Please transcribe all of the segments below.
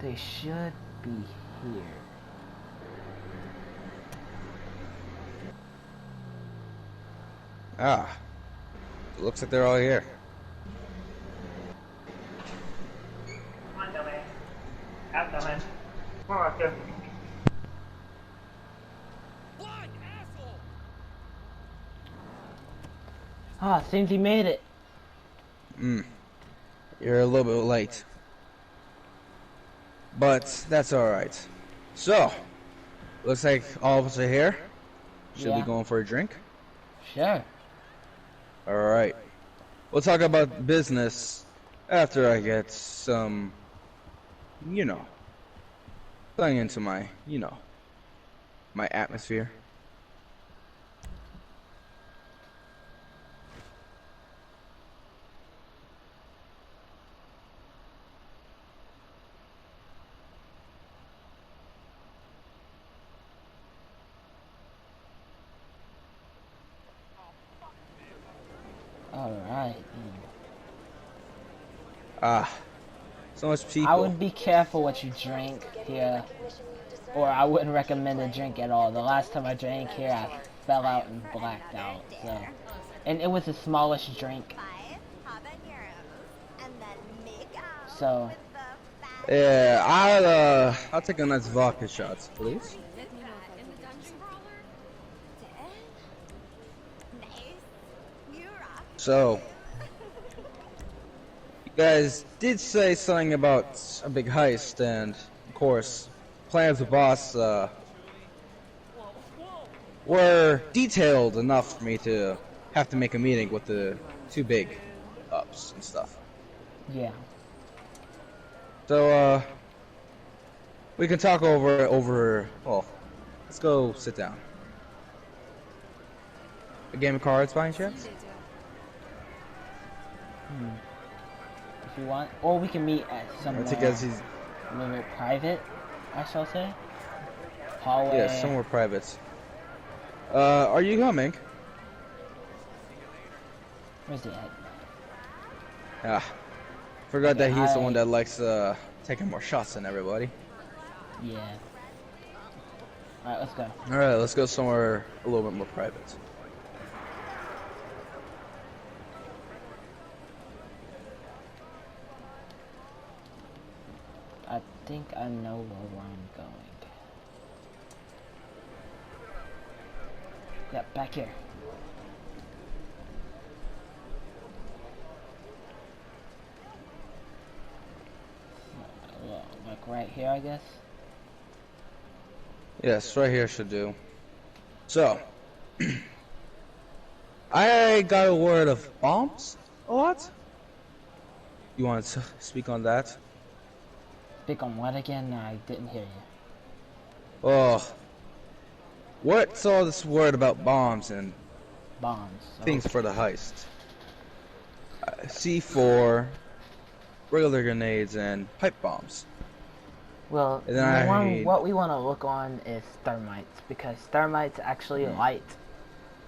They should be here. Ah, it looks like they're all here. Come on, dumbass. Out, dumbass. Come on, go. Ah, seems he made it. You're a little bit late. But that's alright. So, looks like all of us are here. Should we Yeah. go in for a drink? Sure. Alright. We'll talk about business after I get some, going into my, my atmosphere. Alright. Ah, so much people. I would be careful what you drink here. Or I wouldn't recommend a drink at all. The last time I drank here, I fell out and blacked out. So, and it was the smallest drink. So, Yeah, I'll take a nice vodka shots, please. So, you guys did say something about a big heist, and of course, plans with boss were detailed enough for me to have to make a meeting with the two big ups and stuff. yeah. So, we can talk over. Well, let's go sit down. A game of cards, by any chance? If you want. Or we can meet at somewhere Because a he's little bit private, I shall say. Hallway. yeah, somewhere private. Are you coming? Where's he at? Ah, forgot that Okay, he's the one that likes taking more shots than everybody. Yeah. Alright, let's go. All right, let's go somewhere a little bit more private. I think I know where I'm going. Yep, back here. Like right here, I guess. Yes, right here should do. So, I got a word of bombs. What? You want to speak on that? Speak on what again? I didn't hear you. Oh, what's all this word about bombs and Bombs. things for the heist? C4, regular grenades, and pipe bombs. Well, And then what we want to look on is thermites, because thermites actually light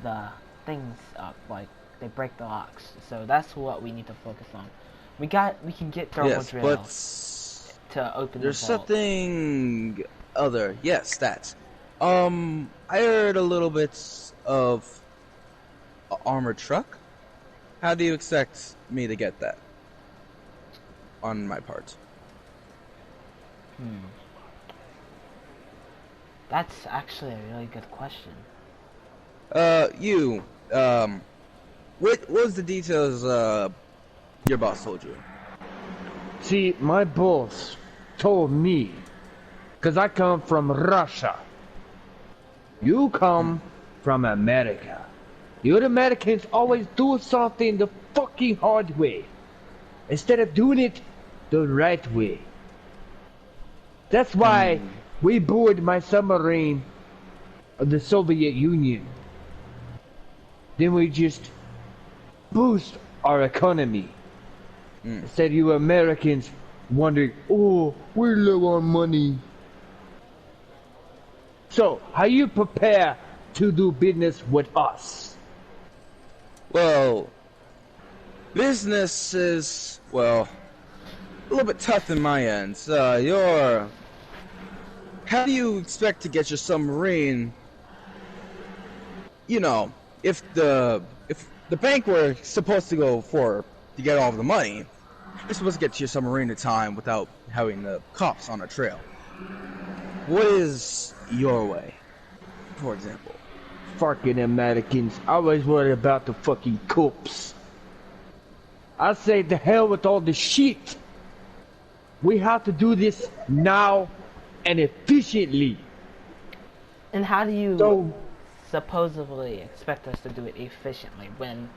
the things up, like they break the locks. So that's what we need to focus on. We can get thermal Yes, drill but to open there's the vault. something other. Yes, that. I heard a little bit of a armored truck. How do you expect me to get that on my part? That's actually a really good question. What was the details your boss told you? See, my boss told me, because I come from Russia. You come from America. You Americans always do something the fucking hard way, instead of doing it the right way. That's why we board my submarine of the Soviet Union. Then we just boost our economy. Instead of you Americans wondering, oh, we're low on money. So, how you prepare to do business with us? Well, business is, well, a little bit tough in my end. How do you expect to get your submarine? You know, if the bank were supposed to go for to get all of the money, you're supposed to get to your submarine in time without having the cops on a trail. What is your way, for example? Fucking Americans, always worried about the fucking cops. I say the hell with all the shit. We have to do this now and efficiently. And how do you So, supposedly expect us to do it efficiently when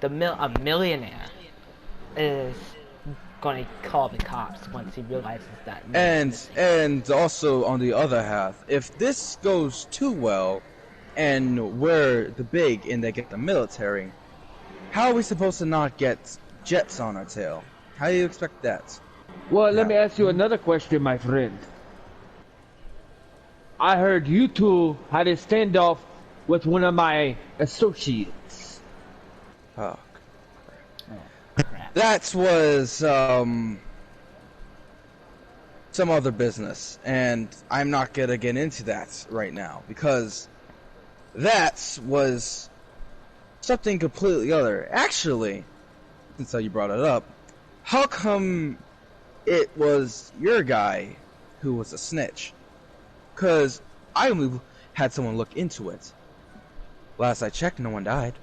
a millionaire is going to call the cops once he realizes that? And also on the other half, if this goes too well, and we're the big and they get the military, how are we supposed to not get jets on our tail? How do you expect that? well, let me ask you another question, my friend. I heard you two had a standoff with one of my associates. Oh, Crap. that was some other business, and I'm not gonna get into that right now because that was something completely other. Actually, since you brought it up, how come it was your guy who was a snitch? Because I only had someone look into it. Last I checked, no one died.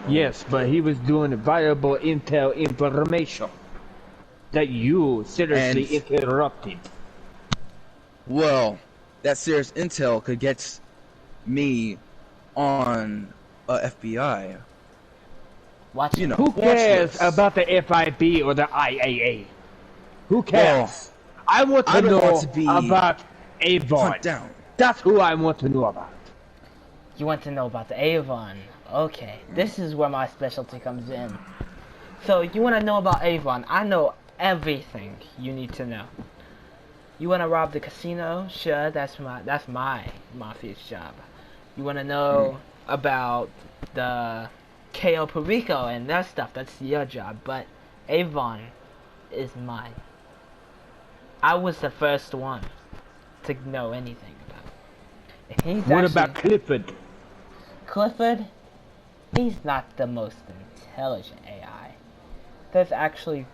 Yes, but he was doing valuable intel information that you seriously And- interrupted. Well, that serious intel could get me on a FBI. Watch You know, Who watch cares this. about the FIB or the IAA? Who cares? Well, I want to I don't know want to be about Avon. Hunt down. That's who I want to know about. You want to know about the Avon? Okay, this is where my specialty comes in. So you want to know about Avon? I know everything you need to know. You want to rob the casino? Sure, that's my mafia's job. You want to know about the KO Perico and that stuff? That's your job. But Avon is mine. I was the first one to know anything about it. And he's What actually- about Clifford? Clifford? He's not the most intelligent AI. There's actually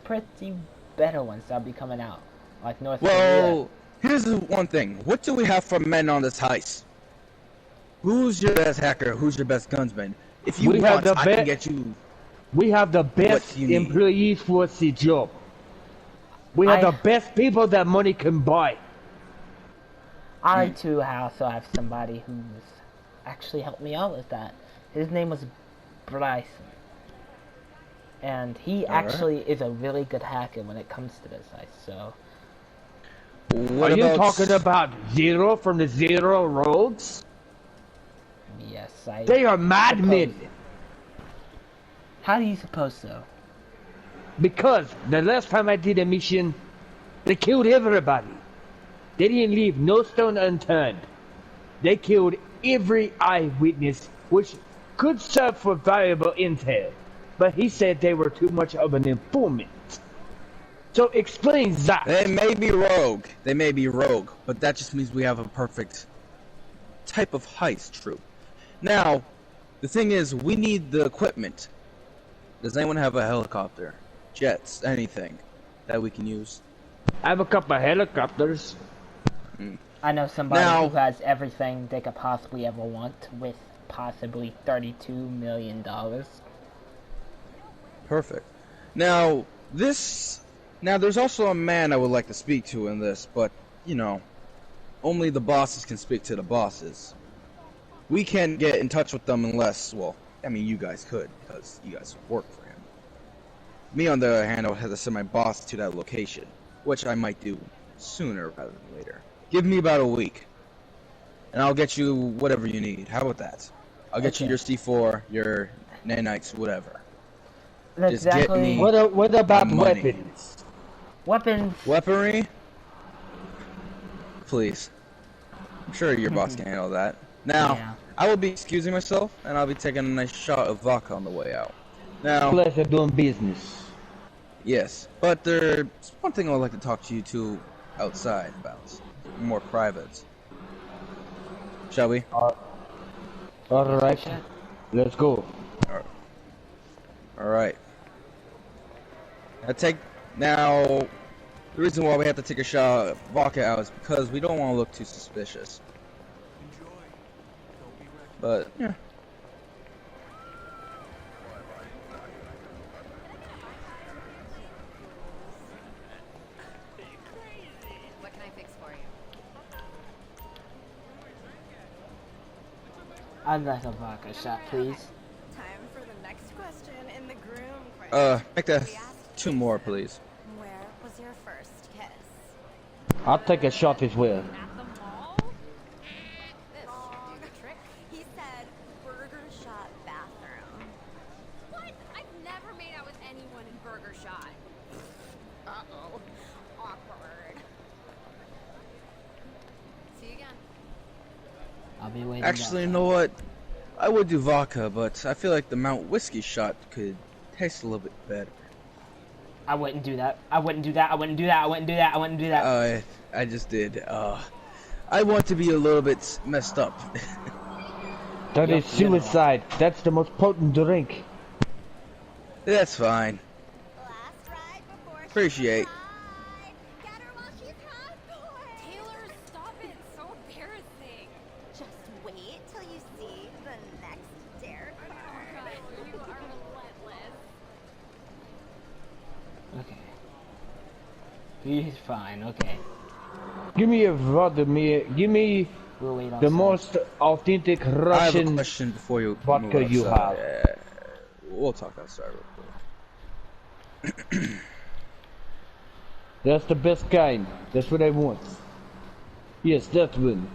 pretty better ones that'll be coming out, like North Korea. Well, here's the one thing. What do we have for men on this heist? Who's your best hacker? Who's your best gunsman? If you We have want, the I can be- get you. We have the best you need. employees for the job. We have I- the best people that money can buy. I too also have somebody who's actually helped me out with that. His name was Bryson. And he Alright. actually is a really good hacker when it comes to this heist, so What Are you about talking about Zero from the Zero Roads? yes, I They are madmen. How do you suppose so? Because the last time I did a mission, they killed everybody. They didn't leave no stone unturned. They killed every eyewitness, which could serve for valuable intel. But he said they were too much of an informant. So explain that. They may be rogue. They may be rogue, but that just means we have a perfect type of heist troop. Now, the thing is, we need the equipment. Does anyone have a helicopter, jets, anything that we can use? I have a couple of helicopters. I know somebody Now- who has everything they could possibly ever want with possibly $32 million. Perfect. Now, there's also a man I would like to speak to in this, but, you know, only the bosses can speak to the bosses. We can't get in touch with them unless, well, I mean, you guys could, because you guys work for him. Me, on the other hand, I would have to send my boss to that location, which I might do sooner rather than later. Give me about a week, and I'll get you whatever you need. How about that? I'll get you Okay. your C4, your nanites, whatever. That's Just get exactly me- What about Money. weapons? weapons. Weaponry? Please. I'm sure your boss can handle that. Now, Yeah. I will be excusing myself, and I'll be taking a nice shot of vodka on the way out. Now, Pleasure doing business. Yes, but there's one thing I would like to talk to you two outside about, more private. Shall we? Alright, Shit. let's go. All right. Now. The reason why we have to take a shot of vodka out is because we don't want to look too suspicious. But yeah. What can I fix for you? I'd like a vodka shot, please. Time for the next question in the groom quiz. Make that 2 more, please. Where was your first kiss? I'll take a shot as well. At the mall? This should do the trick. He said Burger Shot bathroom. What? I've never made out with anyone in Burger Shot. Uh-oh. Awkward. See you again. I'll be waiting. Actually, you know what? I would do vodka, but I feel like the Mount Whiskey shot could taste a little bit better. I wouldn't do that. I wouldn't do that. I wouldn't do that. I wouldn't do that. I wouldn't do that. I just did. I want to be a little bit messed up. That is suicide. That's the most potent drink. That's fine. Last ride before she Appreciate. died. Get her while she's hot, boy. Taylor, stop it. It's so embarrassing. Just wait till you see the next dare card. You are relentless. Okay. He's fine. Okay. Give me a Vladimir. Give me We'll wait the outside. most authentic I have a Russian. question before you vodka move you outside. have. We'll talk outside real quick. That's the best kind. That's what I want. Yes, that one.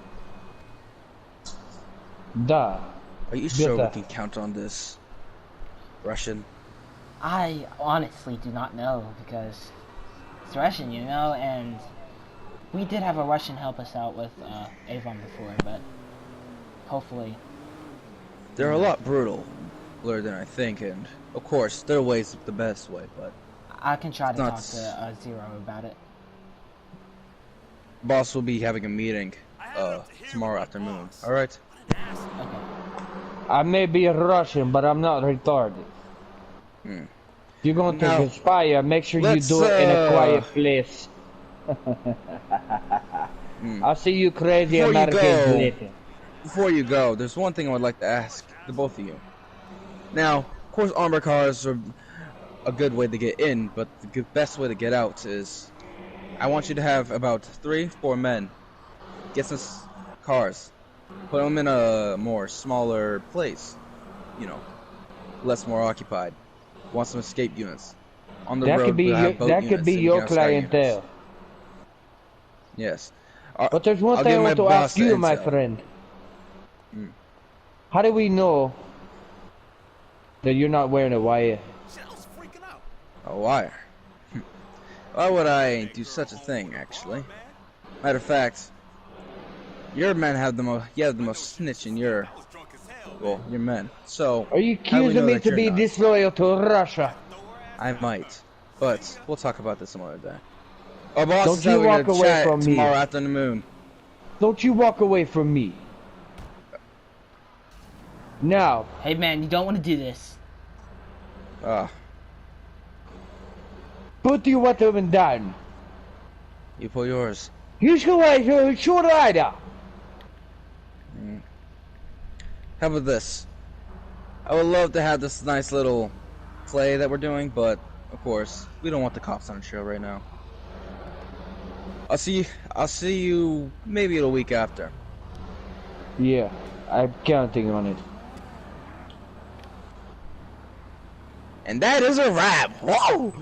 Da. Are you sure we Better. can count on this, Russian? I honestly do not know because it's Russian, you know, and we did have a Russian help us out with Avon before, but hopefully. They're a lot brutaler than I think, and of course, their way's the best way, but I can try to Not talk s- to Zero about it. boss will be having a meeting tomorrow afternoon. All right? Okay. I may be a Russian, but I'm not retarded. Hmm. If you're going to Now, conspire, make sure you let's, do it in a quiet uh, place. Hmm. I'll see you crazy Before you Americans go- later. Before you go, there's one thing I would like to ask the both of you. Now, of course, armor cars are a good way to get in, but the best way to get out is I want you to have about 3-4 men get some cars, put them in a more smaller place, you know, less more occupied. Want some escape units on the That road? could be we'll have your, boat that could units be and your you can have sky units. clientele. Yes. But there's one I'll thing I give my want to boss ask the you, my intel. friend. Hmm. How do we know that you're not wearing a wire? A wire. Why would I do such a thing, actually? Matter of fact, your men have the most snitch in your, well, your men. So, Are you how do we accusing know me that to you're be not? disloyal to Russia? I might, but we'll talk about this some other day. Our boss Don't is you having walk a away chat from me. tomorrow afternoon. Don't you walk away from me. Now, Hey man, you don't want to do this. put your weapon down. You pull yours. You should rider. How about this? I would love to have this nice little play that we're doing, but of course, we don't want the cops on the show right now. I'll see you maybe a week after. Yeah, I'm counting on it. And that is a wrap. Whoa!